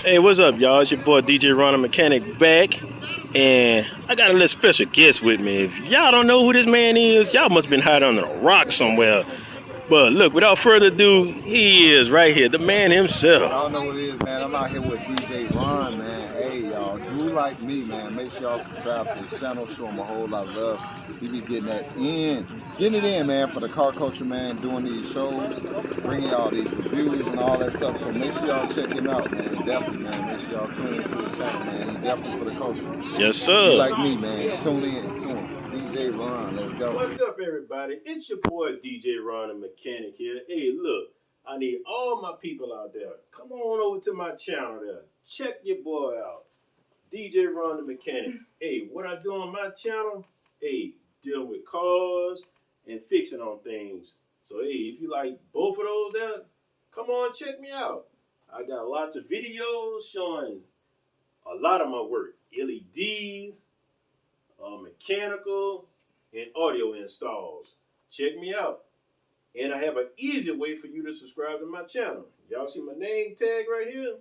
Hey, what's up, y'all? It's your boy DJ Ron the Mechanic back, and I got a little special guest with me. If y'all don't know who this man is, y'all must have been hiding under a rock somewhere. But look, without further ado, he is right here, the man himself. Y'all know what it is, man. I'm out here with DJ Ron, man. Hey, y'all, do like me, man. Make sure y'all subscribe to his channel. Show him a whole lot of love. He be getting getting it in, man, for the car culture, man. Doing these shows, bringing y'all these reviews and all that stuff. So make sure y'all check him out, man. Definitely, man. Make sure y'all tune into his channel, man. He definitely for the culture. Yes, sir. Do like me, man. Tune in to him. DJ Ron, let's go. What's up, everybody? It's your boy DJ Ron the Mechanic here. Hey, look, I need all my people out there. Come on over to my channel there. Check your boy out. DJ Ron the Mechanic. Hey, what I do on my channel? Hey, dealing with cars and fixing on things. So, hey, if you like both of those there, come on, check me out. I got lots of videos showing a lot of my work. LED, mechanical, and audio installs. Check me out. And I have an easier way for you to subscribe to my channel. Y'all see my name tag right here?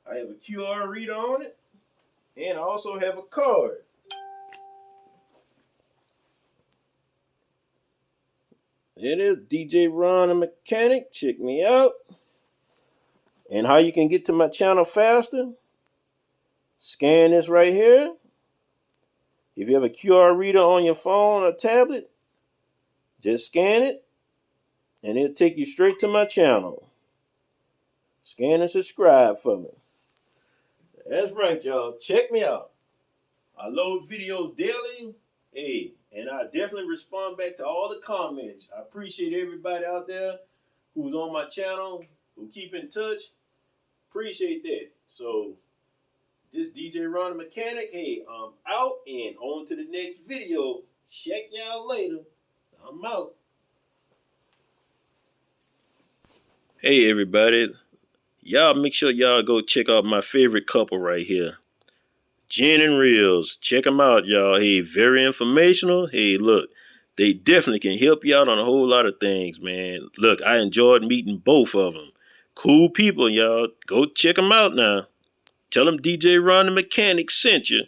I have a QR reader on it. And I also have a card. It is DJ Ron the Mechanic. Check me out. And how you can get to my channel faster? Scan this right here. If you have a QR reader on your phone or tablet, just scan it, and it'll take you straight to my channel. Scan and subscribe for me. That's right, y'all. Check me out. I load videos daily. Hey, and I definitely respond back to all the comments. I appreciate everybody out there who's on my channel, who keep in touch. Appreciate that. So, this DJ Ron the Mechanic, hey, I'm out and on to the next video. Check y'all later. I'm out. Hey, everybody. Y'all make sure y'all go check out my favorite couple right here. Jen and Reels. Check them out, y'all. Hey, very informational. Hey, look, they definitely can help you out on a whole lot of things, man. Look, I enjoyed meeting both of them. Cool people, y'all. Go check them out now. Tell them DJ Ron the Mechanic sent you.